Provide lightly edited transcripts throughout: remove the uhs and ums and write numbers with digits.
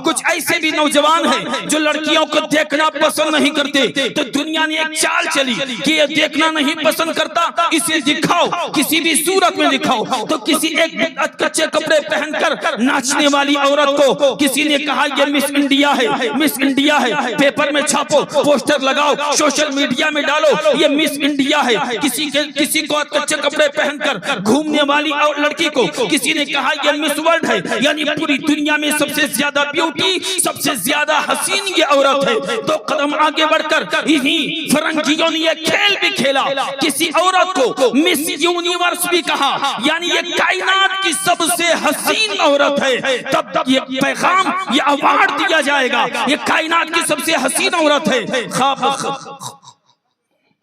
कुछ ऐसे भी नौजवान हैं जो लड़कियों को देखना पसंद नहीं करते, तो दुनिया ने एक चाल चली कि ये देखना नहीं पसंद करता, इसे दिखाओ, किसी भी सूरत में दिखाओ। तो किसी एक कच्चे कपड़े पहनकर नाचने वाली औरत को किसी ने कहा ये मिस इंडिया है, मिस इंडिया है, पेपर में छापो, पोस्टर लगाओ, सोशल मीडिया में डालो, ये मिस इंडिया है। किसी को कच्चे कपड़े पहनकर घूमने वाली और लड़की को किसी ने कहा ये मिस वर्ल्ड है, यानी पूरी दुनिया में सबसे ज्यादा ब्यूटी, सबसे ज्यादा हसीन ये औरत है। तो कदम आगे बढ़कर इन्हीं फरंगियों ने ये खेल भी खेला, किसी औरत को मिस यूनिवर्स भी कहा, यानी ये कायनात की सबसे हसीन औरत है। तब ये पैगाम, ये अवार्ड दिया जाएगा, ये कायनात की सबसे हसीन औरत है।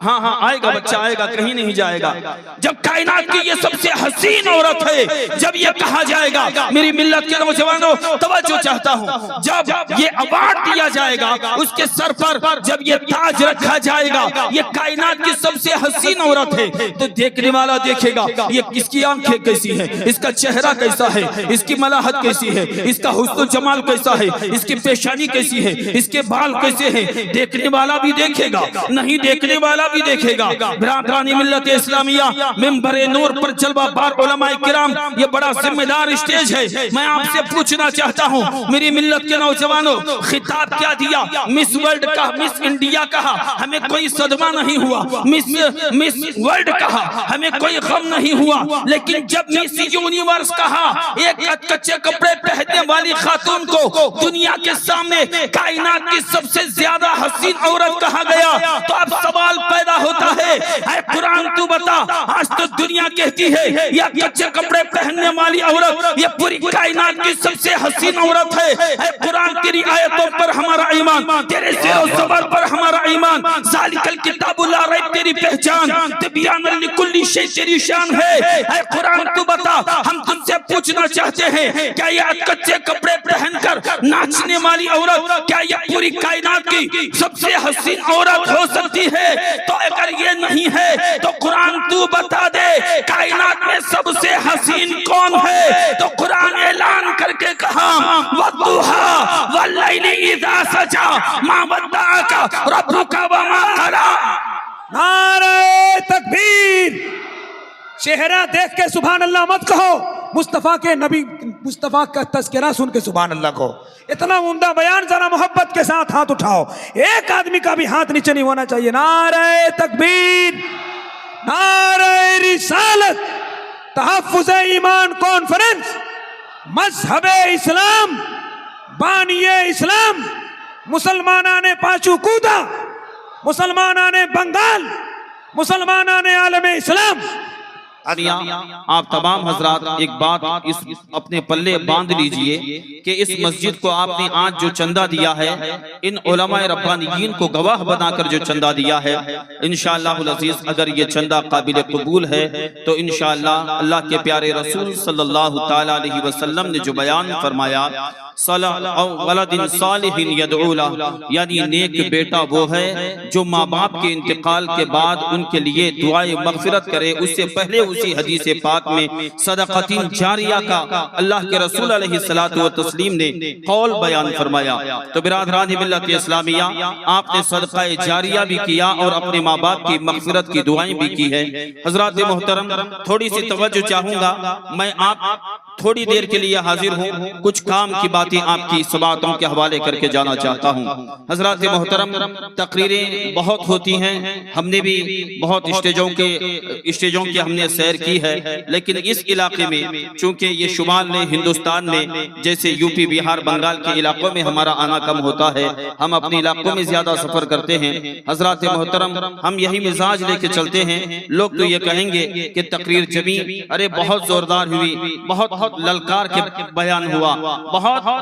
हाँ हाँ आएगा बच्चा, आएगा, कहीं नहीं जाएगा। जब कायनात की ये सबसे हसीन औरत है, जब ये कहा जाएगा, मेरी मिल्लत के नौजवानों तवज्जो चाहता हूँ, जब ये अवार्ड दिया जाएगा, उसके सर पर जब ये ताज रखा जाएगा, ये कायनात की सबसे हसीन औरत है, तो देखने वाला देखेगा ये किसकी आंखें कैसी है, इसका चेहरा कैसा है, इसकी मलाहत कैसी है, इसका हुस्न जमाल कैसा है, इसकी पेशानी कैसी है, इसके बाल कैसे हैं, देखने वाला भी देखेगा, नहीं देखने वाला भी देखेगा। बिरादरानी मिल्लत इस्लामिया मिंबरे नूर पर जलवा बार उलमाए किराम, ये बड़ा जिम्मेदार स्टेज है। मैं आपसे पूछना चाहता हूँ मेरी मिल्लत के नौजवानों, खिताब क्या दिया, मिस वर्ल्ड का, मिस इंडिया कहा, हमें कोई सदमा नहीं हुआ, मिस वर्ल्ड कहा, हमें कोई गम नहीं हुआ, लेकिन जब मिस यूनिवर्स कहा, एक कच्चे कपड़े पहनने वाली खातून को दुनिया के सामने कायनात की सबसे ज्यादा हसीन औरत कहा गया, तो अब सवाल पैदा होता है, ऐ कुरान तू बता, आज तो दुनिया कहती है यह कच्चे कपड़े पहनने वाली औरत ये पूरी कायनात की सबसे हसीन औरत है। ऐ कुरान तेरी आयतों पर हमारा ईमान, तेरे ज़ेरो ज़बर पर हमारा ईमान, ज़ालिकल किताबु ला रैब तेरी पहचान, तिब्यानन लिकुल्ली शै तेरी शान है। ऐ कुरान तू बता, हम तुमसे पूछना चाहते हैं, क्या यह कच्चे कपड़े पहनकर नाचने वाली औरत, क्या यह पूरी कायनात की सबसे हसीन औरत हो सकती है? तो अगर ये नहीं है तो कुरान तू बता दे कायनात में सबसे हसीन कौन है? तो कुरान ऐलान करके कहा, वद्दुहा वल्लैलि इज़ा सजा मा वद्दअका रब्बुका वमा क़ला। नारे तकबीर। चेहरा देख के सुभान अल्लाह मत कहो, मुस्तफा के नबी मुस्तफा का तज़किरा सुन के सुभान अल्लाह कहो। इतना उम्दा बयान, जरा मोहब्बत के साथ हाथ उठाओ, एक आदमी का भी हाथ नीचे नहीं होना चाहिए। नारे तकबीर, नारे रिसालत, तहफ़्फ़ुज़ ईमान कॉन्फ्रेंस, मज़हबे इस्लाम, बानिए इस्लाम, मुसलमाना ने पांचू कूदा, मुसलमाना ने बंगाल, मुसलमाना ने आलमे इस्लाम। आप तमाम हजरात एक बात इस अपने पल्ले बांध लीजिए कि इस मस्जिद को आपने आज जो चंदा दिया है, इन उलमाए रब्बानियीन को गवाह बनाकर जो चंदा दिया है, इंशाअल्लाह अज़ीज़ अगर ये चंदा काबिल कबूल है तो इंशाअल्लाह अल्लाह के प्यारे रसूल सल्लल्लाहु ताला अलैहि वसल्लम ने जो बयान फरमाया, वलदिन सालिहिन यदऊ लह, यानी नेक बेटा वो है जो माँ बाप के इंतकाल के बाद उनके लिए दुआए मग़फ़िरत करे। उससे पहले उसी हदीस पाक में सदक़तिन जारिया का अल्लाह के रसूल अलैहिस्सलातु व तस्लीम ने कौल बयान फरमाया। तो बिरादरान मिल्लत इस्लामिया, आपने सदक़ा जारिया भी किया और अपने माँ बाप की मग़फ़िरत की दुआएं भी की है। हज़रात मोहतरम, थोड़ी सी तवज्जो चाहूँगा, मैं आप थोड़ी देर के लिए हाजिर हूँ, कुछ काम की बातें आपकी सबातों के हवाले करके जाना चाहता हूँ। हज़रात मोहतरम, तकरीरें बहुत होती हैं, हमने भी बहुत स्टेजों की हमने सैर की है, लेकिन इस इलाके में चूंकि ये शुमाल में हिंदुस्तान में जैसे यूपी, बिहार, बंगाल के इलाकों में हमारा आना कम होता है, हम अपने इलाकों में ज्यादा सफर करते हैं। हज़रात मोहतरम, हम यही मिजाज लेके चलते हैं। लोग तो ये कहेंगे कि तकरीर जमी, अरे बहुत जोरदार हुई, बहुत ललकार के बयान हुआ, बहुत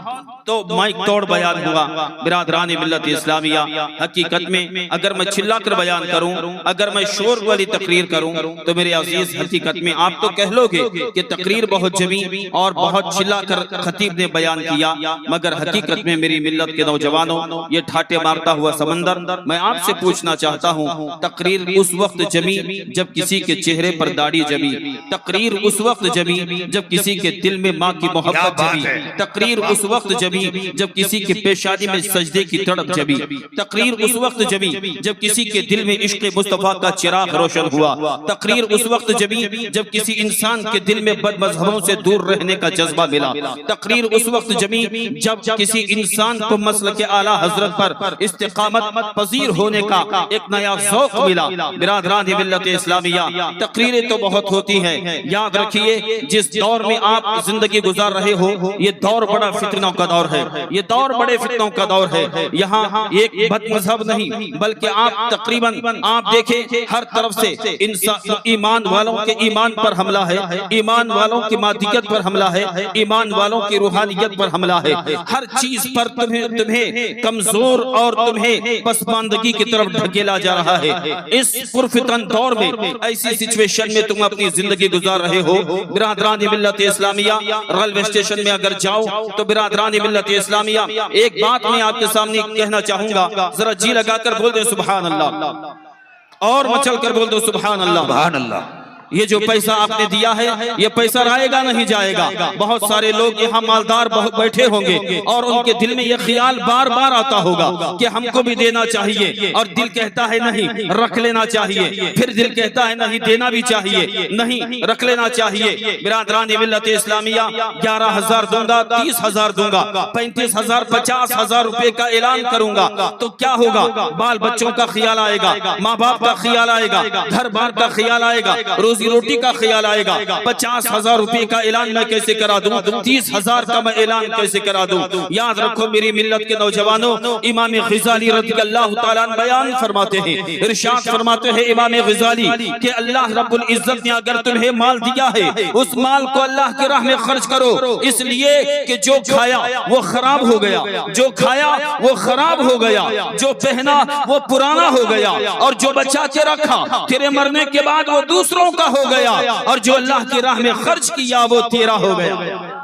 तो माइक तोड़ बयान हुआ। बिरादरान मिल्लत इस्लामिया, हकीकत में अगर मैं चिल्ला कर बयान करूं, अगर मैं शोर वाली तकरीर करूं, तो मेरे अजीज हकीकत में आप तो कह लोगे कि तकरीर बहुत जमी और बहुत चिल्ला कर खतीब ने बयान किया, मगर हकीकत में मेरी मिल्लत के नौजवानों, ये ठाटे मारता हुआ समंदर, मैं आपसे पूछना चाहता हूँ, तकरीर उस वक्त जमी जब किसी के चेहरे पर दाढ़ी जमी, तकरीर उस वक्त जमी जब किसी के दिल में माँ की मोहब्बत क्या बात जगी। है। तकरीर उस वक्त जमी जब किसी के पेशानी में सजदे की तड़प जमी। तकरीर उस वक्त जमी जब किसी के दिल में इश्क मुस्तफा का चिराग रोशन हुआ। तकरीर उस वक्त जमी जब किसी इंसान के दिल में बद मजहबों से दूर रहने का जज्बा मिला। तकरीर उस वक्त जमी जब किसी इंसान को मसल के आला हजरत पर इस्तिकामत पजीर होने का एक नया ज़ौक़ मिला। बिरादरान मिल्लत इस्लामिया, तकरीरें तो बहुत होती हैं। याद रखिए जिस दौर में आप जिंदगी गुजार रहे हो ये दौर बड़ा फितनों का दौर है। ये दौर बड़े फितनों का दौर है। यहाँ एक बद मजहब नहीं बल्कि आप तकरीबन आप देखें हर तरफ से इंसान ईमान वालों के ईमान पर हमला है, ईमान वालों की मादियत पर हमला है, ईमान वालों की रूहानियत पर हमला है। हर चीज पर तुम्हें कमजोर और तुम्हें पसमानदगी की तरफ ढकेला जा रहा है। इस पुरफितन दौर में ऐसी सिचुएशन में तुम अपनी जिंदगी गुजार रहे हो। बिरादरान मिल्लत इस्लामिया, रेलवे स्टेशन में अगर जाओ तो बिरादरान मिल्लत इस्लामिया एक बात मैं आपके सामने कहना चाहूंगा, जरा जी लगाकर बोल दे सुभान अल्लाह और मचल कर बोल दो सुभान अल्लाह। सुभान अल्लाह। ये जो पैसा आपने दिया है ये पैसा रहेगा नहीं जाएगा। बहुत सारे लोग यहाँ मालदार बैठे होंगे और उनके दिल में ये ख्याल बार बार आता होगा कि हमको भी देना चाहिए, और दिल कहता है नहीं रख लेना चाहिए, फिर दिल कहता है नहीं देना भी चाहिए, नहीं रख लेना चाहिए। बिरादरान मिल्लत इस्लामिया 11,000 दूंगा, 30,000 दूंगा, 35,000, 50,000 रुपए का ऐलान करूंगा तो क्या होगा? बाल बच्चों का ख्याल आएगा, माँ बाप का ख्याल आएगा, घर बार का ख्याल आएगा, रोजी रोटी का ख्याल आएगा। 50,000 रुपए का ऐलान मैं कैसे करा दूं? 30,000 का मैं ऐलान कैसे करा दूं? याद रखो मेरी मिल्लत के नौजवानों, इमाम ग़ज़ाली रज़ियल्लाहु ताला अन्हु बयान फरमाते हैं, इरशाद फरमाते हैं इमाम ग़ज़ाली कि अल्लाह रब्बुल इज्जत ने अगर तुम्हें माल दिया है उस माल को अल्लाह की राह में खर्च करो, इसलिए कि जो खाया वो खराब हो गया, जो खाया वो खराब हो गया, जो पहना वो पुराना हो गया, और जो बचा के रखा तेरे मरने के बाद वो दूसरों का हो गया, और जो अल्लाह की राह में खर्च किया वो तेरा हो गया।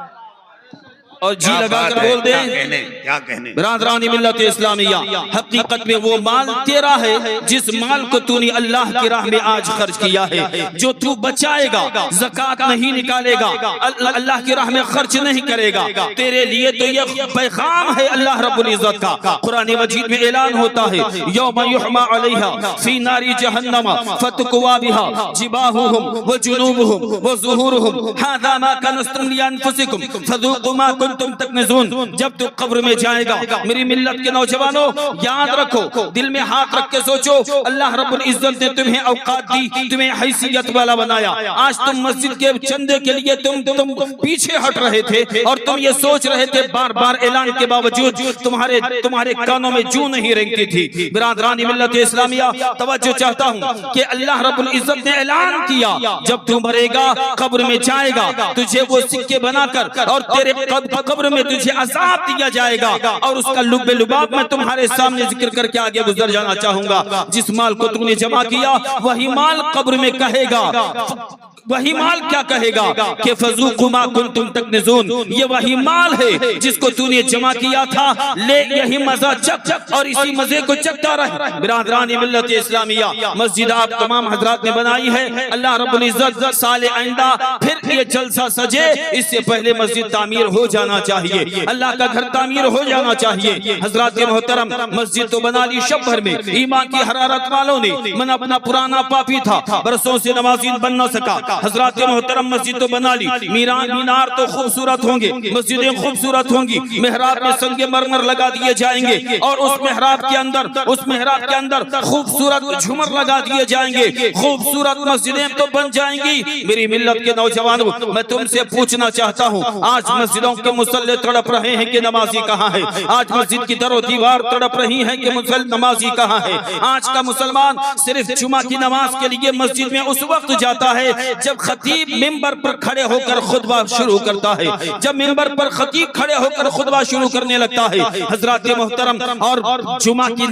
और जी लगा कर बोल दे क्या कहने। बिरादरान मिल्लत इस्लामिया, हकीकत में वो माल तेरा है जिस माल को तूने अल्लाह की राह में आज खर्च किया है। जो तू बचाएगा, ज़कात नहीं निकालेगा, अल्लाह की राह में खर्च नहीं करेगा, तेरे लिए तो ये पैगाम है अल्लाह रब्बुल इज्जत का। कुरान मजीद में ऐलान होता है यौम युहमा अलैहा फी नारी जहन्नम फतुक्वा बिहा जिबाहुहुम व जुनूबुहुम व ज़ुहूरुहुम हाज़ा मा कनज़्तुम लिअन्फुसिकुम फज़ूक़ू मा तुम तक नज़ून। जब तू कब्र में जाएगा मेरी मिल्लत के नौजवानों याद रखो, दिल में हाथ रख के सोचो, अल्लाह रब्बुल इज्जत ने तुम्हें औकात दी, तुम्हें हैसियत वाला बनाया। आज तुम मस्जिद के चंदे के लिए तुम पीछे हट रहे थे और तुम ये सोच रहे थे, बार बार ऐलान के बावजूद तुम्हारे कानों में जूं नहीं रेंगती थी। बिरादरान मिल्लत इस्लामिया तवज्जो चाहता हूँ कि अल्लाह रब्बुल इज्जत ने ऐलान किया जब तू मरेगा कब्र में जाएगा तुझे वो सिक्के बनाकर और तेरे कब्र में तुझे अज़ाब दिया जाएगा, और उसका लुब्बे लुबाब मैं तुम्हारे सामने जिक्र करके आगे गुजर जाना चाहूंगा। जिस माल को तूने जमा किया वही माल कब्र में कहेगा, वही माल क्या कहेगा कि फज़ूक़ू मा कुंतुम तकनिज़ून। ये वही माल है जिसको तूने जमा किया था, ले यही मजा चख और इसी मजे को चखता रहे। बिरादरान मिल्लत इस्लामिया, मस्जिद आप तमाम हजरात ने बनाई है, अल्लाह रब्बुल इज्जत साले आइंदा फिर ये जलसा सजे इससे पहले मस्जिद तामीर हो जाना चाहिए, अल्लाह का घर तामीर हो जाना चाहिए। हजरात मोहतरम, मस्जिद तो बना ली शब भर में, ईमान की हरारत वालों ने, मन अपना पुराना पापी था, बरसों से नमाज़ी बन न सका। हजरात मोहतरम, मस्जिद तो बना ली, मीनार तो खूबसूरत होंगे, मस्जिदें खूबसूरत होंगी, मेहराब में संगे मरमर लगा दिए जाएंगे, और उस मेहराब के अंदर खूबसूरत झूमर लगा दिए जाएंगे, खूबसूरत मस्जिदें तो बन जाएंगी। मेरी मिल्लत के नौजवानों, मैं तुमसे पूछना चाहता हूँ, आज मस्जिदों के मुसल्ले तड़प रहे हैं कि नमाजी कहाँ है? आज मस्जिद की दरो दीवार तड़प रही है कि नमाजी कहाँ है? आज का मुसलमान सिर्फ जुमा की नमाज के लिए मस्जिद में उस वक्त जाता है जब खतीब मिंबर पर खड़े होकर खुतबा शुरू करता है, जब मिंबर पर खतीब खड़े होकर खुतबा शुरू करने लगता है। हजरात मोहतरम, और जुमा की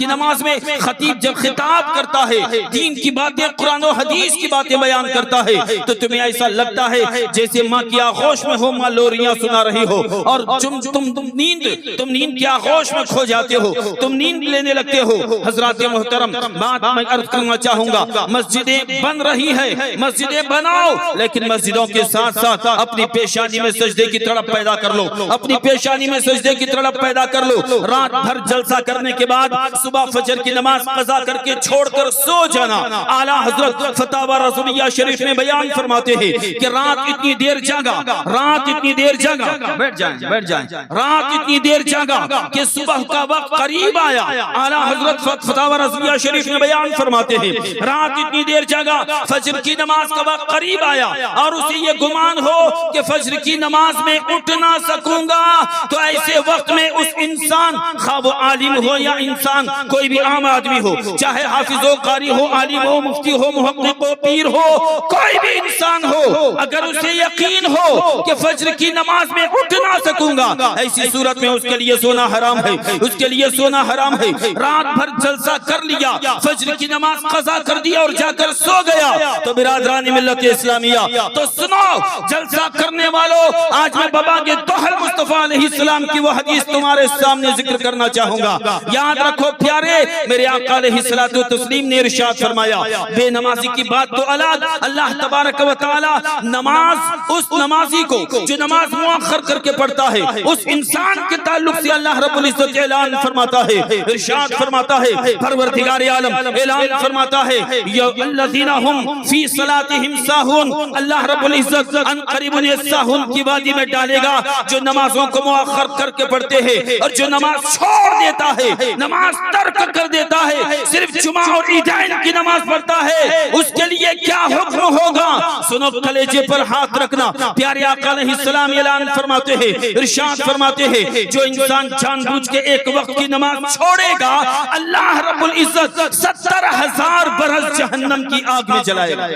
नमाज में खतीब जब खिताब करता है, दीन की बातें, कुरान और हदीस की बातें बयान करता है, तो तो तुम्हें ऐसा लगता है जैसे माँ की आगोश में हो, माँ लोरियां सुना रही हो, और तुम नींद की आगोश में खो जाते हो, तुम नींद लेने लगते हो। हजरात मोहतरम, बात मैं अर्ज करना चाहूंगा, मस्जिदें बन रही है, मस्जिदें बनाओ, लेकिन मस्जिदों के साथ साथ अपनी पेशानी में सजदे की तड़प पैदा कर लो, अपनी पेशानी में सजदे की तड़प पैदा कर लो। रात भर जलसा करने के बाद सुबह फजर की नमाज कज़ा करके छोड़कर सो जाना। आला हजरत फतावा रसूलिया शरीफ में बयान फरमाते हैं कि रात इतनी देर जागा, रात इतनी देर जागा, बैठ जाएं, रात इतनी देर जागा कि सुबह का वक्त करीब आया। आला हजरत फतावा रसूलिया शरीफ में बयान फरमाते हैं, रात इतनी देर जागा, फजर की नमाज का वक्त करीब आया और उसे ये गुमान हो कि फजर की नमाज में उठ ना सकूंगा, तो ऐसे वक्त में उस इंसान, खा वो आलिम हो या इंसान कोई भी आम आदमी हो, चाहे हाफिज हो, कारी हो, आलिम हो, मुफ्ती हो, मुहक्किक हो, पीर हो, कोई भी इंसान हो, अगर उसे यकीन हो कि फजर की नमाज में उठ ना सकूंगा, ऐसी सूरत में उसके लिए सोना हराम है, उसके लिए सोना हराम है। रात भर जलसा कर लिया, फजर की नमाज कज़ा कर दिया और जाकर सो गया, तो बिरादरान मिल्लत इस्लामिया, तो सुनो जलसा करने वालों, आज मैं बाबा के तोहल मुस्तफा अलैहिस्सलाम की वो हदीस तुम्हारे सामने जिक्र करना चाहूंगा। याद रखो प्यारे, मेरे आका अलैहिस्सलातु तस्लीम ने इरशाद फरमाया, बेनमाजी की बात तो अलग, अल्लाह तबारक व तआला नमाज, उस नमाजी को जो नमाज मुअख्खर करके पढ़ता है, उस इंसान के ताल्लुक से अल्लाह रब्बुल इज्जत ऐलान फरमाता है, इरशाद फरमाता है, परवरदिगार आलम ऐलान फरमाता है, या अल्लज़ीना हुम फी सलातिहिम साहुन, अल्लाह रब्बुल इज्जत अन करीबुन साहुन की वादी में डालेगा जो नमाजों को मुअख्खर करके पढ़ते हैं और जो नमाज छोड़ देता है, नमाज तर्क कर देता है, सिर्फ जुमा और ईदाइन की नमाज पढ़ता है, उसके लिए क्या हुक्म होगा? सुनो, कलेजे पर हाथ रखना। प्यारे आका अलैहिस्सलाम ऐलान फरमाते हैं, इरशाद फरमाते हैं, जो इंसान जानबूझ के एक वक्त की नमाज छोड़ेगा, अल्लाह रब्बुल इज्जत 70,000 बरस जहन्नम की आग में जलाएगा।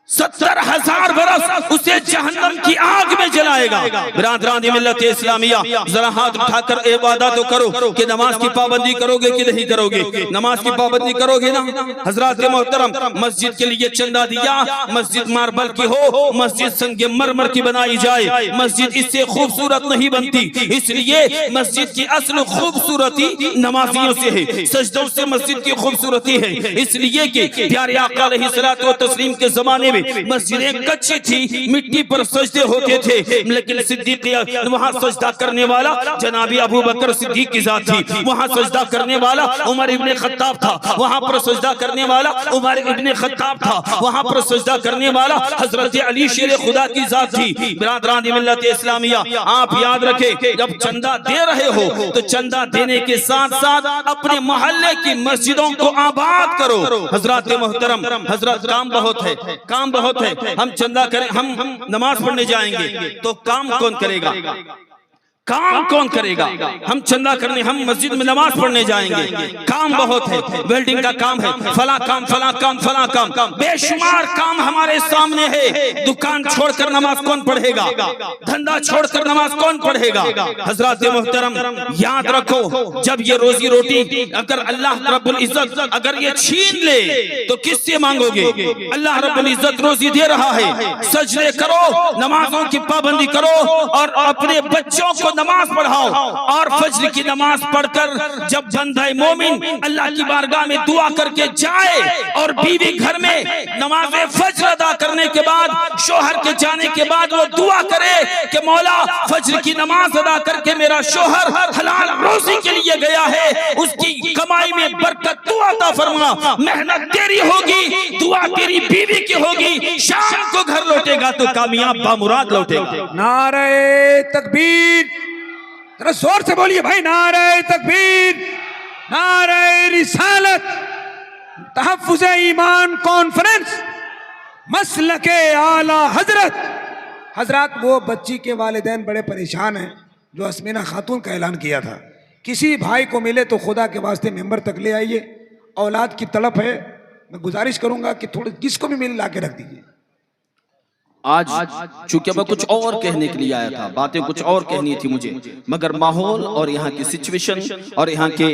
70,000 बरस उसे जहन्नम की आग में जलाएगा। बिरादरान मिल्लत इस्लामिया, जरा हाथ उठाकर ए वादा तो करो कि नमाज की पाबंदी करोगे कि नहीं करोगे? नमाज की पाबंदी करोगे ना? हजरात मोहतरम, मस्जिद के लिए चंदा दिया, मस्जिद मार्बल की हो, मस्जिद संगे मरमर की बनाई जाए, मस्जिद इससे खूबसूरत नहीं बनती, इसलिए मस्जिद की असल खूबसूरती नमाजियों से है, सजदों से मस्जिद की खूबसूरती है, इसलिए कि प्यारे आका अलैहिस्सलातु तस्लीम के जमाने मस्जिदें कच्ची थी, मिट्टी पर सजदे होते थे, लेकिन सिद्दीक वहां सजदा करने वाला जनाबी अबू बकर सिद्दीक की जात थी, वहां सजदा करने वाला उमर इब्ने खत्ताब था, वहां पर सजदा करने वाला उमर इब्ने खत्ताब था, वहां पर सजदा करने वाला हजरत अली शेर खुदा की जात थी। बिरादरान मिल्लत इस्लामिया, आप याद रखें, जब चंदा दे रहे हो तो चंदा देने के साथ साथ अपने मोहल्ले की मस्जिदों को आबाद करो। हजरत मोहतरम, हजरत काम बहुत है, काम बहुत है, हम चंदा करें, हम नमाज पढ़ने जाएंगे तो काम कौन करेगा? काम कौन करेगा? हम चंदा करने, हम मस्जिद में नमाज पढ़ने जाएंगे, काम बहुत है, वेल्डिंग का काम है, फला काम, फला काम, फला काम, बेशुमार काम हमारे सामने है। दुकान छोड़कर नमाज कौन पढ़ेगा? धंधा छोड़कर नमाज कौन पढ़ेगा? हजरात मोहतरम, याद रखो, जब ये रोजी रोटी अगर अल्लाह रब्बुल इज्जत अगर ये छीन ले तो किससे मांगोगे? अल्लाह रब्बुल इज्जत रोजी दे रहा है, सजदे करो, नमाजों की पाबंदी करो और अपने बच्चों को नमाज पढ़ाओ। और फज्र की नमाज पढ़कर जब बंदा मोमिन अल्लाह की बारगाह में दुआ करके जाए और बीवी घर में नमाज फज्र अदा करने के बाद, शोहर के जाने के बाद वो दुआ करे कि मौला फज्र की नमाज अदा करके मेरा शोहर हलाल रोजी के लिए गया है, उसकी कमाई में बरकत तू अता फरमा, मेहनत तेरी होगी, दुआ तेरी बीवी की होगी, शाम को घर लौटेगा तो कामयाब बामुराद लौटेगा। नारे तकबीर, जरा जोर से बोलिए भाई, नारे तकबीर, नारे रिसालत। तहफ्फुज़ ईमान कॉन्फ्रेंस, मसलके आला हजरत। हजरत, वो बच्ची के वालिदैन बड़े परेशान हैं जो अस्मीना खातून का ऐलान किया था, किसी भाई को मिले तो खुदा के वास्ते मेंबर तक ले आइए, औलाद की तड़प है। मैं गुजारिश करूंगा कि थोड़े जिसको भी मिल ला के रख दीजिए। आज चूंकि मैं कुछ और कहने के लिए आया था, बातें कुछ और कहनी थी मुझे, मगर माहौल और यहाँ की सिचुएशन और यहाँ के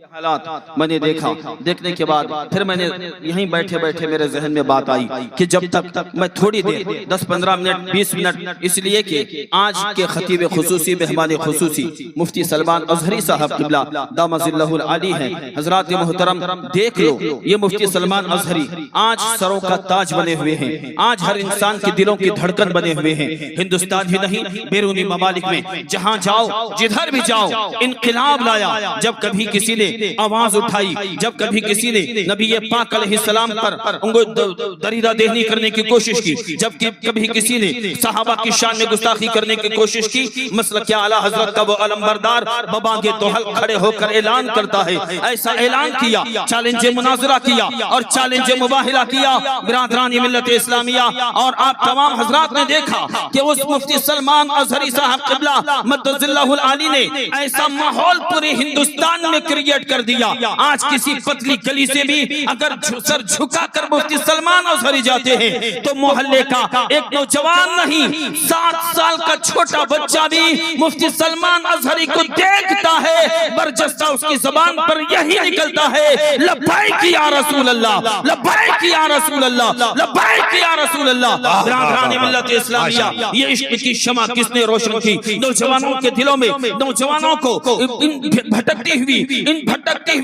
हालात मैंने देखा, देखने के बाद फिर मैंने यहीं बैठे बैठे मेरे जहन में बात आई कि जब तक मैं थोड़ी देर 10-15 मिनट 20 मिनट, इसलिए कि आज के खतीब खुसूसी मेहमान खुसूसी मुफ्ती सलमान अजहरी साहब क़िबला दामजिल्लहुल आली हैं। हजरात मोहतरम देख लो, ये मुफ्ती सलमान अजहरी आज सरों का ताज बने हुए हैं, आज हर इंसान के दिलों की धड़कन बने हुए हैं। हिंदुस्तान ही नहीं बैरूनी ममालिक में जहाँ जाओ जिधर भी जाओ इनकलाब लाया। जब कभी किसी ने आवाज उठाई, जब कभी किसी ने नबी पाक अलैहिस्सलाम पर उनको दरीदा देहनी करने की कोशिश की, जब कभी किसी ने सहाबा की शान में गुस्ताखी करने की कोशिश की, मसलक के आला हजरत का वो अलमबरदार बबांगे तोहल खड़े होकर ऐलान करता है। ऐसा ऐलान किया, चैलेंज मुनाजरा किया और चैलेंज मुबाहिला किया। बिरादरान मिल्लत इस्लामिया और आप तमाम हजरात ने देखा कि उस मुफ्ती सलमान अजहरी साहब क़िबला मद्दजिल्लहुल आली ने ऐसा माहौल पूरे हिंदुस्तान में क्रिएट कर दिया। आज किसी पतली गली से भी अगर सर झुका कर मुफ्ती सलमान अजहरी जाते हैं तो मोहल्ले का एक नौजवान नहीं 7 साल का छोटा बच्चा भी मुफ्ती सलमान अजहरी को देखता है, बरजस्ता उसकी जुबान पर यही निकलता है, लब्बैक या रसूल अल्लाह, लब्बैक या रसूल अल्लाह, लब्बैक या रसूल अल्लाह। बिरादरान मिल्लत इस्लामिया, ये इश्क की शमा किसने रोशन की? नौजवानों के दिलों में, नौजवानों को इन भटकती हुई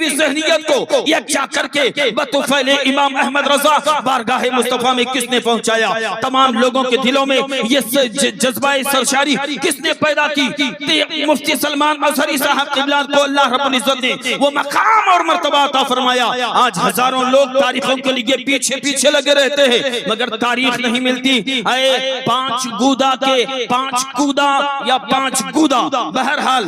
ज़हनियत को यकजा करके बतौफैल इमाम अहमद रज़ा बारगाह मुस्तफ़ा में किसने पहुंचाया? तमाम लोगों के दिलों में ये जज्बाए सरशारी किसने पैदा की? मुफ्ती सलमान अजहरी साहब क़िबला को अल्लाह रब्बुल इज़्ज़त ने वो मकाम और मर्तबा अता फरमाया। आज हजारों लोग तारीखों के लिए पीछे पीछे लगे रहते हैं मगर तारीख नहीं मिलती। 5 गूदा के 5 कूदा या 5 गूदा, बहरहाल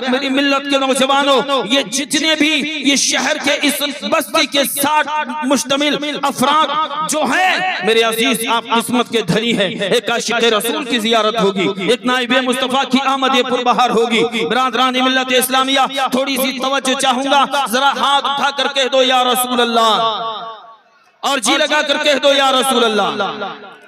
मेरी मिल्लत के नौजवानों, ये जितने भी ये शहर के इस बस्ती के 60 मुश्तमिल अफराद जो हैं मेरे अजीज, आप किस्मत के धनी हैं। एक आशिक़ रसूल की जियारत होगी, एक नाइब मुस्तफ़ा की आमद पुरबहार होगी। बिरादरान मिल्लत इस्लामिया, थोड़ी सी तवज्जो चाहूंगा, जरा हाथ उठा कर कह दो या रसूल अल्लाह और जी लगा कर कह दो या रसूल अल्लाह।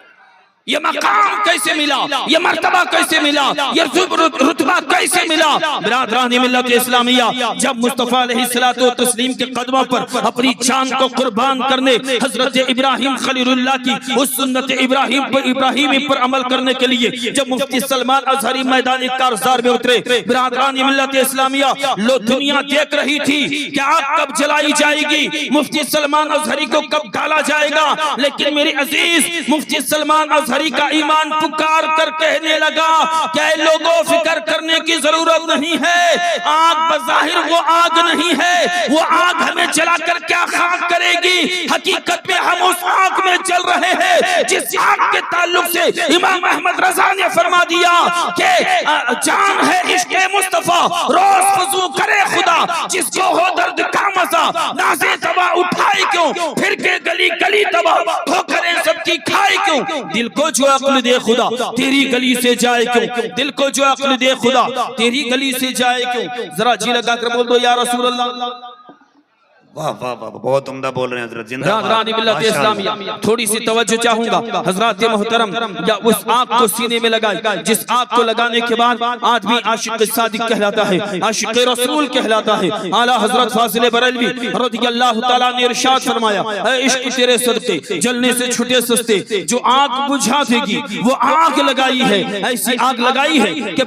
ये मकाम कैसे मिला? ये मर्तबा कैसे मिला? ये रुतबा कैसे मिला? बिरादरान मिल्लत इस्लामिया, जब मुस्तफ़ा अलैहिस्सलातु तस्लीम के कदमों पर अपनी जान को कुर्बान करने हजरत इब्राहिम खलीलुल्लाह की उस सुन्नत इब्राहिमी पर अमल करने के लिए जब मुफ्ती सलमान अजहरी मैदान कारज़ार में उतरे, बिरादरान मिल्लत इस्लामिया, लो दुनिया देख रही थी कि आग कब जलाई जाएगी, मुफ्ती सलमान अजहरी को कब डाला जाएगा। लेकिन मेरे अजीज, मुफ्ती सलमान अजहरी का ईमान पुकार कर कहने लगा, क्या लोगों फिक्र करने की जरूरत नहीं है, आग बज़ाहिर वो आग नहीं है, वो आग हमें जलाकर क्या खाक करेगी? हकीकत में हम उस आग में जल रहे हैं जिस आग के ताल्लुक से इमाम अहमद रज़ा ने फरमा दिया कि जान है इश्क़ मुस्तफ़ा, रोज वज़ू करे खुदा, जिसको हो दर्द का मजा, नाज़े तबा उठाए क्यों, फिर के गली गली तबा, ठोकरें सबकी खाए क्यों, दिल को जो अक्ल दे खुदा तेरी गली से जाए क्यों, दिल को जो अक्ल दे खुदा तेरी गली से जाए क्यों। जरा जी लगा कर बोल दो या रसूल अल्लाह। वाह वाह वाह, बहुत उम्दा बोल रहे हैं हजरत। बिरादरान मिल्लत इस्लामिया, थोड़ी सी तवज्जो चाहूंगा हजरात मोहतरम, या उस आग को सीने में लगाए जिस आग को लगाने के बाद आदमी आशिक सादिक कहलाता है, आशिक रसूल कहलाता है। आला हजरत फाजिल बरेलवी रज़ियल्लाहु ताला ने इरशाद फरमाया, इश्क तेरे सदके जलने से छुटे सस्ते, जो आग बुझा देगी वो आग लगाई है, ऐसी आग लगाई है कि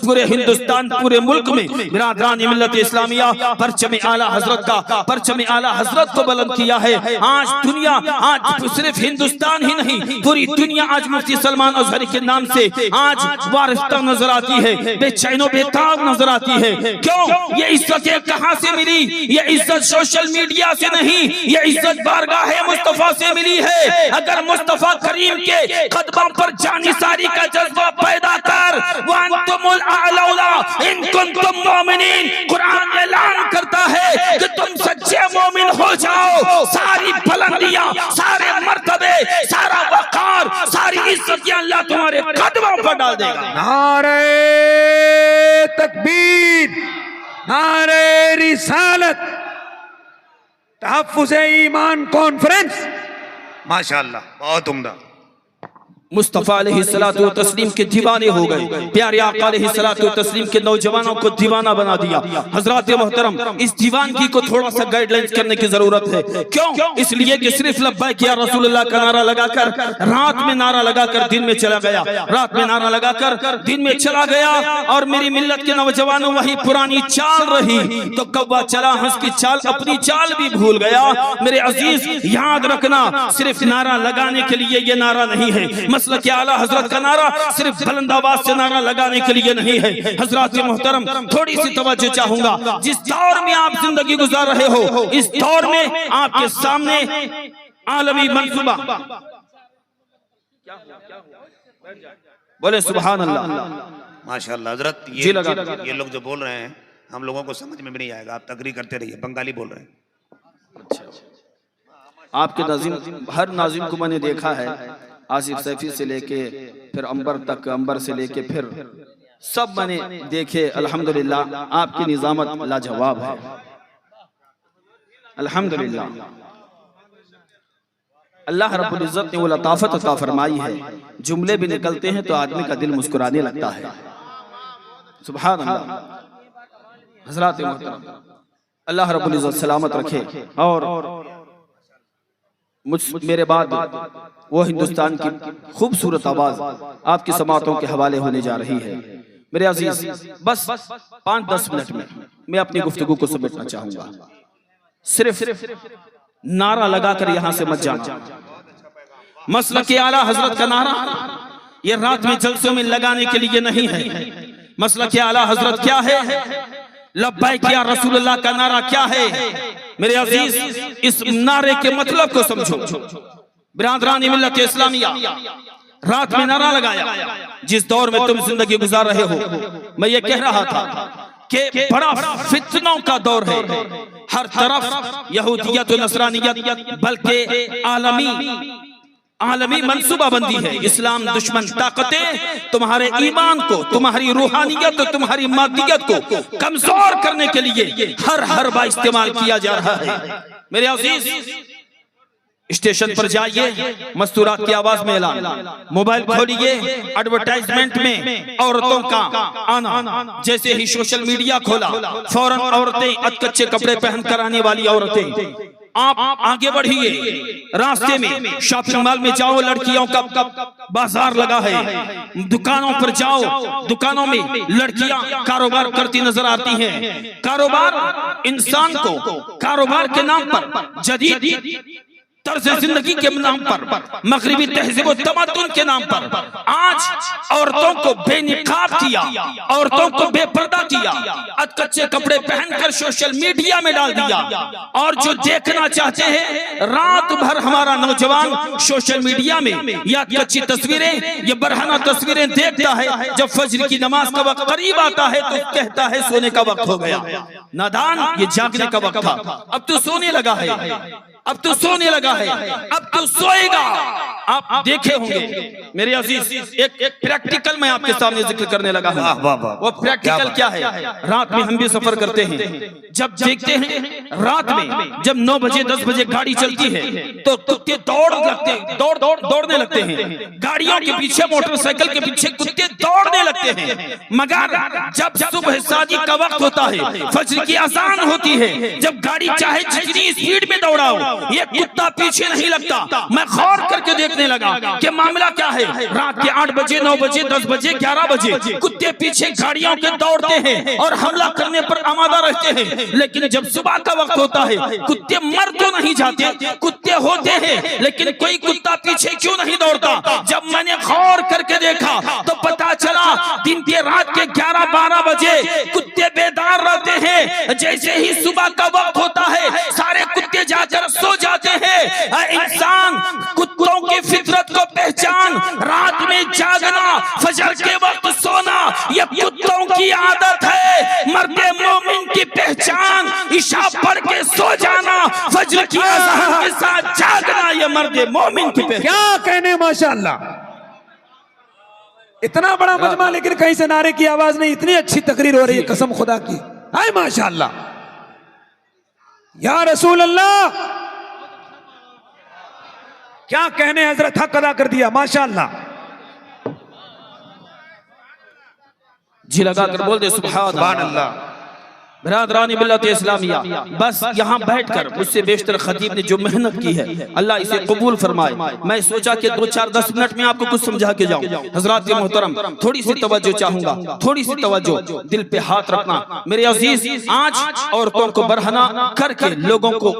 पूरे हिंदुस्तान पूरे मुल्क में बिरादरान मिल्लत इस्लामिया परचम आला हजरत का परचम आला हजरत को बुलंद किया है। आज दुनिया, आज सिर्फ हिंदुस्तान ही नहीं पूरी दुनिया आज मुफ्ती सलमान अजहरी के नाम से आज वारिफ्ता नजर आती है, बेचैनो बेताब नजर आती है। क्यों? ये इज्जत कहां से मिली? ये इज्जत सोशल मीडिया से नहीं, ये इज्जत बारगाह मुस्तफा से मिली है। अगर मुस्तफा करीम के कदमों पर जानिसारी का जज्बा पैदा कर, वअंतुमुल आलौला इन कुंतुम मोमिनीन, कुरान ऐलान करता है कि तुम सच्चे मोमिन हो जाओ, सारी बुलंदियां, सारे मर्तबे, सारा वकार, सारी इज्जतियां अल्लाह तुम्हारे कदमों पर डाल देगा। नारे तकबीर, नारे रिसालत, तहफ्फुज़ ईमान कॉन्फ्रेंस, माशाअल्लाह बहुत उम्दा। मुस्तफ़ा अलैहिस्सलातु व तस्लीम के दीवाने हो गए। प्यारे आका अलैहिस्सलातु व तस्लीम के नौजवानों को दीवाना बना दिया। हजरात मोहतरम, इस दीवानगी को थोड़ा सा गाइडलाइंस करने की जरूरत है। क्यों? इसलिए कि सिर्फ लब्बैक या रसूलुल्लाह का नारा लगाकर, रात में नारा लगाकर दिन में चला गया, रात में नारा लगाकर दिन में चला गया, और मेरी मिल्लत के नौजवानों वही पुरानी चाल रही तो कौवा चला हंस की चाल, अपनी चाल भी भूल गया। मेरे अजीज, याद रखना, सिर्फ नारा लगाने के लिए ये नारा नहीं है। मसलक के आला हजरत का नारा सिर्फ बुलंद आवाज से नारा लगाने के लिए नहीं है। हजरत मोहतरम, थोड़ी सी तवज्जो चाहूंगा। जिस दौर में आप जिंदगी गुजार रहे हो, इस दौर में आपके सामने आलमी मंसूबा, बोले सुभान अल्लाह, माशाअल्लाह। हजरत जी लगा। ये लोग जो बोल रहे हैं हम लोगों को समझ में भी नहीं आएगा, आप तकरीर करते रहिए। बंगाली बोल रहे हैं। आपके नाज़िम, हर नाज़िम को मैंने देखा है, आसिफ सैफी से लेके फिर अंबर तक, अंबर से लेके फिर सब मैंने देखे। अल्हम्दुलिल्लाह, आपकी निजामत लाजवाब है। अल्हम्दुलिल्लाह, अल्लाह रब्बुल इज्जत ने वो लताफत अता फरमाई है, जुमले भी निकलते हैं तो आदमी का दिल मुस्कुराने लगता है। सुभान अल्लाह। हज़रात मोहतरम, अल्लाह रब्बुल इज्जत सलामत रखे। और मेरे बाद वो हिंदुस्तान की खूबसूरत आवाज आपकी समातों के हवाले होने जा रही है। मेरे अजीज, बस 5-10 मिनट में मैं अपनी गुफ्तगू को समेटना चाहूंगा। सिर्फ नारा लगाकर यहां से मत जाना। मसलक के आला हजरत का नारा ये रात में जलसों में लगाने के लिए नहीं है। मसलक के आला हजरत क्या है? लब्बैक या रसूलुल्लाह का नारा क्या है? मेरे अजीज, इस नारे के मतलब को समझो। बिरादरानी मिल्लत इस्लामिया, रात में नारा लगाया। जिस दौर में तुम जिंदगी गुजार रहे हो, मैं ये कह रहा था कि बड़ा फितनों का दौर है। हर तरफ यहूदियत और नसरानियत, बल्कि आलमी मंसूबाबंदी है। इस्लाम दुश्मन ताकतें तुम्हारे ईमान को, तुम्हारी रूहानियत और तुम्हारी मादियत को कमजोर करने के लिए हर बा इस्तेमाल किया जा रहा है। मेरे अजीज, स्टेशन पर जाइए, मस्तूरात की आवाज में ऐलान, मोबाइल खोलिए, एडवर्टाइजमेंट में औरतों का आना। जैसे ही सोशल मीडिया खोला, फौरन औरतें, अधकच्चे कपड़े पहनकर आने वाली औरतें। आप आगे बढ़िए, रास्ते में शॉपिंग मॉल में जाओ, लड़कियों का बाजार लगा है। दुकानों पर जाओ, दुकानों में लड़कियां कारोबार करती नजर आती हैं। कारोबार इंसान को कारोबार के नाम पर, जदीद तर्ज जिंदगी के नाम पर, मगरिबी तहजीब और तमद्दुन के नाम पर आज औरतों को बेनिकाब किया, औरतों को बेपर्दा किया, अधकच्चे कपड़े पहनकर सोशल मीडिया में डाल दिया। और जो देखना चाहते हैं, रात भर हमारा नौजवान सोशल मीडिया में या कच्ची तस्वीरें, ये बरहाना तस्वीरें देखता है। जब फजर की नमाज का वक्त करीब आता है तो कहता है सोने का वक्त हो गया। नादान, ये जागने का वक्त था, अब तो सोने लगा है, अब तो सोने लगा है, अब तो सोएगा। आप देखे होंगे मेरे अजीज, एक प्रैक्टिकल मैं आपके सामने जिक्र करने लगा हूं। वो प्रैक्टिकल क्या है? रात में हम भी सफर करते हैं, जब देखते हैं रात में जब 9 बजे 10 बजे गाड़ी चलती है तो कुत्ते दौड़ने लगते हैं। गाड़ियों के पीछे, मोटरसाइकिल के पीछे कुत्ते दौड़ने लगते हैं। मगर जब सुबह सादी का वक्त होता है, फजर की अजान होती है, जब गाड़ी चाहे जितनी स्पीड में दौड़ाओ, ये कुत्ता पीछे नहीं लगता। मैं गौर करके देखने लगा कि मामला क्या है। रात के 8 बजे 9 बजे 10 बजे 11 बजे कुत्ते पीछे गाड़ियों के दौड़ते हैं और हमला करने पर आमादा रहते हैं। लेकिन जब सुबह का वक्त होता है, कुत्ते मर तो नहीं जाते, कुत्ते होते हैं, लेकिन कोई कुत्ता पीछे क्यों नहीं दौड़ता? जब मैंने गौर करके देखा तो पता चला दिन के रात के 11-12 बजे कुत्ते बेदार रहते हैं। जैसे ही सुबह का वक्त होता है, सारे कुत्ते जाकर सो जाते हैं। इंसान कुत्तों की फितरत को पहचान, रात में जागना, फजर के वक्त सोना, ये कुत्तों की आदत है। मर्दे मोमिन की पहचान, इशा पढ़ के सो जाना, फजर की अज़ान के साथ जागना, ये मर्दे मोमिन की पहचान। क्या कहने, माशाअल्लाह। इतना बड़ा मजमा, लेकिन कहीं से नारे की आवाज नहीं। इतनी अच्छी तकरीर हो रही है, कसम खुदा की। हाय माशाअल्लाह, या रसूल अल्लाह, क्या कहने, हजरत हक अदा कर दिया, माशाअल्लाह। जी लगा कर बोल दे सुभान अल्लाह। बिरादरानी मिल्लत इस्लामिया, बस यहाँ बैठकर मुझसे बेशतर खतीब ने जो मेहनत की है अल्लाह इसे कबूल फरमाए। मैं सोचा कि 2-4-10 मिनट में आपको कुछ समझा के जाऊं। हजरात मोहतरम, थोड़ी सी तवज्जो चाहूंगा, थोड़ी सी तवज्जो, दिल पे हाथ रखना। मेरे अजीज, आज औरतों को बरहना करके लोगों को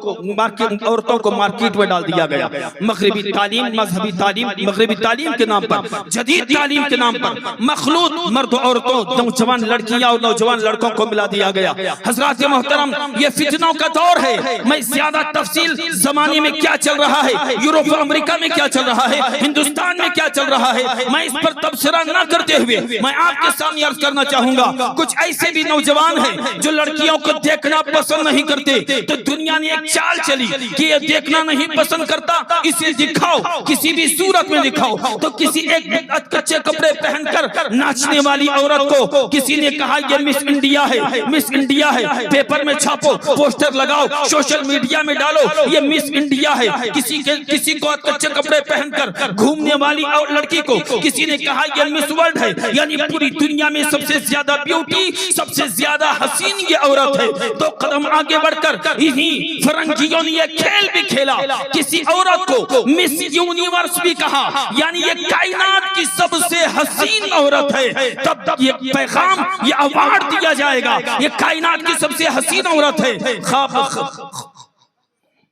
औरतों को मार्केट में डाल दिया गया। मगरिबी तालीम, मजहबी तालीम, मगरिबी तालीम के नाम पर, जदीद तालीम के नाम पर मखलूत मर्द औरतों, नौजवान लड़कियां और नौजवान लड़कों को मिला दिया गया। हजरात मोहतरम, ये फितनों का दौर है। मैं ज्यादा तफसील जमाने में क्या चल रहा है, यूरोप और अमेरिका में क्या चल रहा है, हिंदुस्तान में क्या चल रहा है, मैं इस पर तबसरा न करते हुए मैं आपके सामने अर्ज करना चाहूंगा। कुछ ऐसे भी नौजवान हैं जो लड़कियों को देखना पसंद नहीं करते, तो दुनिया ने एक चाल चली कि ये देखना नहीं पसंद करता, इसे दिखाओ, किसी भी सूरत में दिखाओ। तो किसी एक कच्चे कपड़े पहनकर नाचने वाली औरत को किसी ने कहा ये मिस इंडिया है, मिस इंडिया है, पेपर में छापो, पोस्टर लगाओ, सोशल मीडिया में डालो, ये मिस इंडिया है। किसी को कच्चे कपड़े पहनकर घूमने वाली और लड़की को किसी ने कहा ये मिस वर्ल्ड है, यानी पूरी दुनिया में सबसे ज्यादा ब्यूटी, सबसे ज्यादा हसीन ये औरत है। तो कदम आगे बढ़कर इन्हीं फरंगियों ने ये खेल भी खेला, किसी औरत को मिस यूनिवर्स भी कहा, यानी ये कायनात की सबसे हसीन औरत है। तब ये पैगाम, ये अवार्ड दिया जाएगा, ये कायनात की सबसे हसीन औरत है।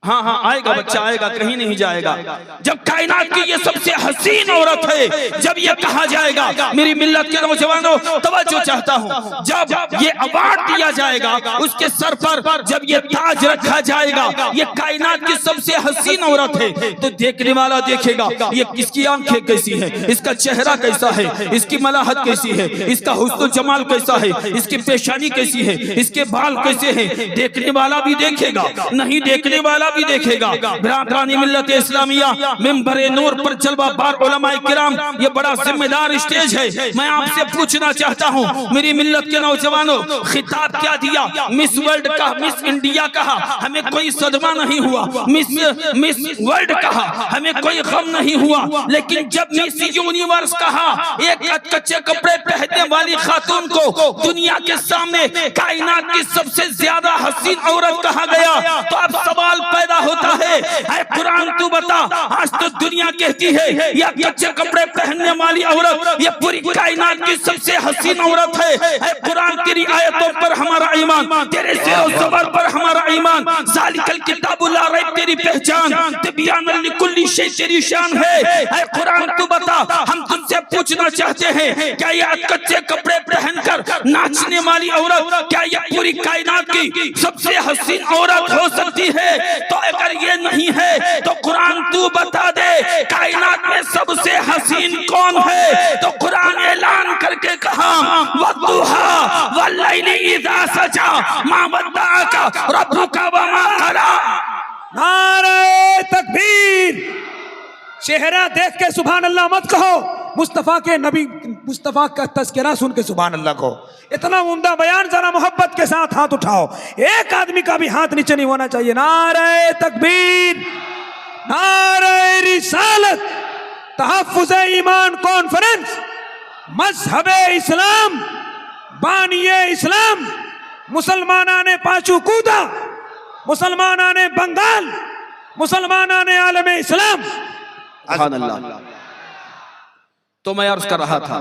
हाँ हाँ आएगा बच्चा, आएगा, कहीं नहीं जाएगा। जब कायनात की ये सबसे हसीन औरत है, जब ये कहा जाएगा, मेरी मिल्लत के नौजवानों तवज्जो चाहता हूँ, जब ये अवार्ड दिया जाएगा, उसके सर पर जब ये ताज रखा जाएगा, ये कायनात की सबसे हसीन औरत है, तो देखने वाला देखेगा ये किसकी आंखें कैसी है, इसका चेहरा कैसा है, इसकी मलाहत कैसी है, इसका हुस्न जमाल कैसा है, इसकी पेशानी कैसी है, इसके बाल कैसे हैं, देखने वाला भी देखेगा, नहीं देखने वाला भी देखेगा। बिरादरानी मिल्लत इस्लामिया, मिंबरे नूर पर जलवा बार उलमाए किराम, ये बड़ा जिम्मेदार स्टेज है। मैं आपसे पूछना चाहता हूँ, मेरी मिल्लत के नौजवानों, खिताब क्या दिया? मिस वर्ल्ड का, मिस इंडिया कहा, हमें कोई सदमा नहीं हुआ। मिस वर्ल्ड कहा, हमें कोई गम नहीं हुआ। लेकिन जब मिस यूनिवर्स कहा, एक कच्चे कपड़े पहनने वाली खातून को दुनिया के सामने कायनात की सबसे ज्यादा हसीन औरत कहा गया, तो अब सवाल पैदा होता है, कुरान तू बता, आज तो दुनिया कहती है या कच्चे कपड़े पहनने वाली औरत ये पूरी कायनात की सबसे हसीन औरत है। कुरान तेरी आयतों पर हमारा ईमान, तेरे सिरो ज़बर पर हमारा ईमान, ज़ालिकल किताबु ला रैब तेरी पहचान, तिब्यानन लिकुल्ली शै तेरी शान है। कुरान तू बता, हम तुझसे पूछना चाहते हैं, क्या ये कच्चे कपड़े पहनकर नाचने वाली औरत, क्या ये पूरी कायनात की सबसे हसीन औरत हो सकती है? तो अगर ये नहीं है तो कुरान तू बता दे, कायनात में सबसे हसीन कौन है? तो कुरान ऐलान करके कहा, वद्दुहा वल्लैलि इज़ा सजा मा वद्दअका रब्बुका वमा क़ला। नारे तकबीर! चेहरा देख के सुभान अल्लाह मत कहो, मुस्तफा के नबी, मुस्तफा का तज़किरा सुन के सुभान अल्लाह को। इतना उम्दा बयान, जरा मोहब्बत के साथ हाथ उठाओ, एक आदमी का भी हाथ नीचे नहीं होना चाहिए। नारे तकबीर, नारे रिसालत, तहफ़्फ़ुज़ ईमान कॉन्फ्रेंस, मज़हबे इस्लाम, बानिए इस्लाम, मुसलमाना ने पांचू कूदा, मुसलमाना ने बंगाल, मुसलमाना ने आलमे इस्लाम। तो मैं अर्ज कर रहा था,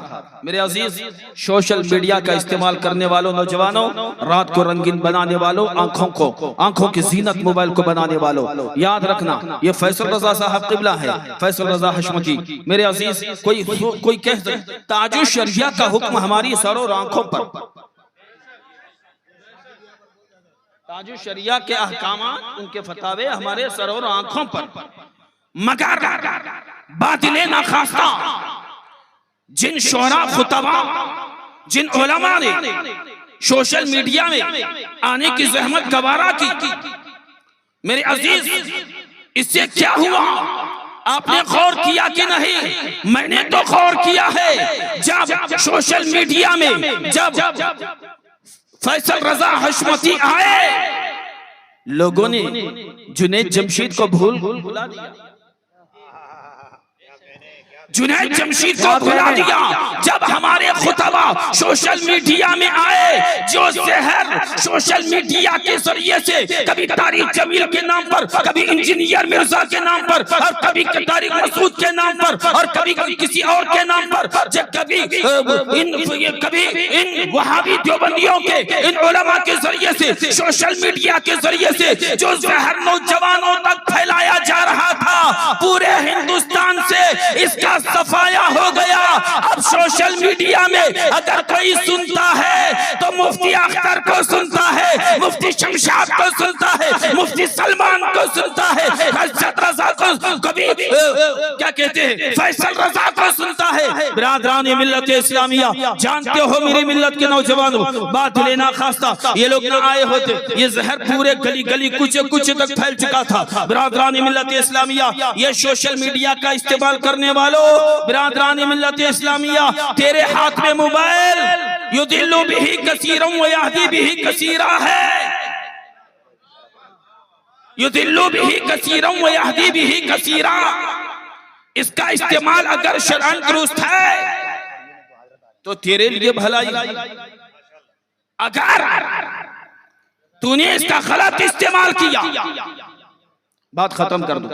मेरे अजीज, सोशल मीडिया का इस्तेमाल करने वालों नौजवानों, रात को रंगीन बनाने वालों, आंखों की जीनत मोबाइल को बनाने वालों, याद रखना ये फैसल रजा साहब किबला है, फैसल रजा हशमती। मेरे अजीज, कोई कह ताजु शरिया का हुक्म हमारी सर और आंखों पर, ताजु शरिया के अहकामात, उनके फतावे हमारे सर और आंखों पर, मगर बातिले नाखास्ता जिन शोरा खुतबा, जिन उलमा ने सोशल मीडिया में आने की जहमत गवारा की, मेरे अजीज, इससे क्या हुआ? आपने गौर किया कि नहीं? मैंने तो गौर किया है। जब सोशल मीडिया में जब फैसल रजा हशमती आए, लोगों ने जुनैद जमशीद को भूला दिया। जुनैद जमशीद को भुला दिया। जब हमारे खुतबा सोशल मीडिया में आए, जो जहर सोशल मीडिया के जरिए से कभी तारिक जमील के नाम पर, कभी इंजीनियर मिर्जा के नाम पर, और कभी तारिक मसूद के नाम पर, और कभी किसी और के नाम पर, कभी इन वहाबी देवबंदियों के, इन उलमा के जरिए से, सोशल मीडिया के जरिए से जो जहर नौजवानों तक फैलाया जा रहा था, पूरे हिंदुस्तान से इसका सफाया हो गया। अब सोशल मीडिया में अगर कोई सुनता है तो मुफ्ती अख्तर को सुनता है, मुफ्ती शमशाद को सुनता है, मुफ्ती सलमान को सुनता है, हजरत रजा को, कभी क्या कहते हैं फैसल रजा को सुनता है। बिरादरान मिल्लत इस्लामिया, जानते हो मेरी मिल्लत के नौजवानों, बात लेना खास्ता ये लोग ना आए होते, ये जहर पूरे गली गली कुछ कुछ तक फैल चुका था। बिरादरान मिल्लत इस्लामिया, ये सोशल मीडिया का इस्तेमाल करने वालों, बिरादरान मिल्लत इस्लामिया, तेरे हाथ में मोबाइल, युदिल्लु बिही कसीरन व यहदी बिही कसीरा है, युदिल्लु बिही कसीरन व यहदी बिही कसीरा। इसका इस्तेमाल अगर शरअन दुरुस्त है तो तेरे लिए भलाई, अगर तूने इसका गलत इस्तेमाल किया, बात खत्म कर दो,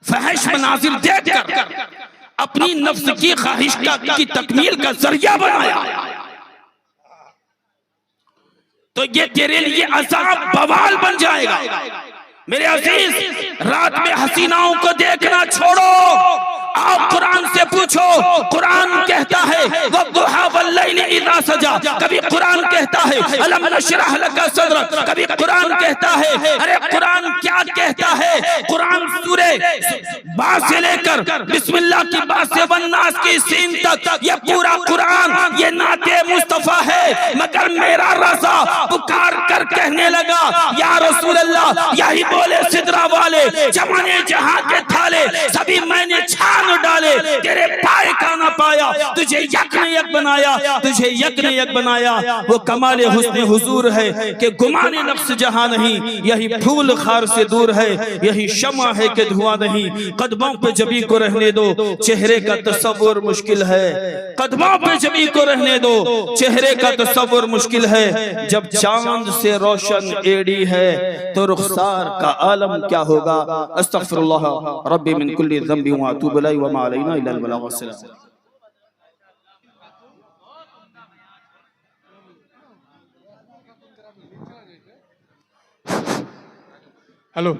फहश मनाजिर देखकर अपनी नफ्स की ख्वाहिश की तकमील का जरिया बनाया, तो ये तेरे लिए अजाब बवाल बन जाएगा। मेरे अजीज, रात में हसीनाओं को देखना छोड़ो, आप कुरान से पूछो। कुरान कहता है वद्दुहा वल्लैलि इज़ा सजा, कभी कुरान कहता है अलम नशरह लका सदरक, कभी कुरान कहता है, अरे कुरान क्या कहता है, कुरान सूरे बा से लेकर बिस्मिल्लाह की बा से वन्नास की सीन तक ये पूरा कुरान ये नाते मुस्तफा है। मगर मेरा रज़ा पुकार कर कहने लगा, या रसूल अल्लाह, यही बोले सिदरा वाले, जमाने जहां के थाले सभी मैंने छान डाले, तेरे पाए का ना पाया, तुझे यक ने यक बनाया, तुझे यक ने यक बनाया। वो कमाले हुस्न हुजूर है कि गुमाने नफ्स जहां नहीं, यही फूल खार से दूर है, यही शमा है कि धुआं नहीं। कदमों पे जबी को रहने दो, चेहरे का तस्वुर मुश्किल है, कदमों पे जबी को रहने दो, चेहरे का तस्वुर मुश्किल है। जब चांद से रोशन एड़ी है तो रुखसार का आलम क्या होगा। अस्तगफिरुल्लाह रब्बी मिन कुल्ली ज़ंबि व अतूबु इलैहि व मा अलैना इल्ला अल बलाग वस्सलाम। हेलो।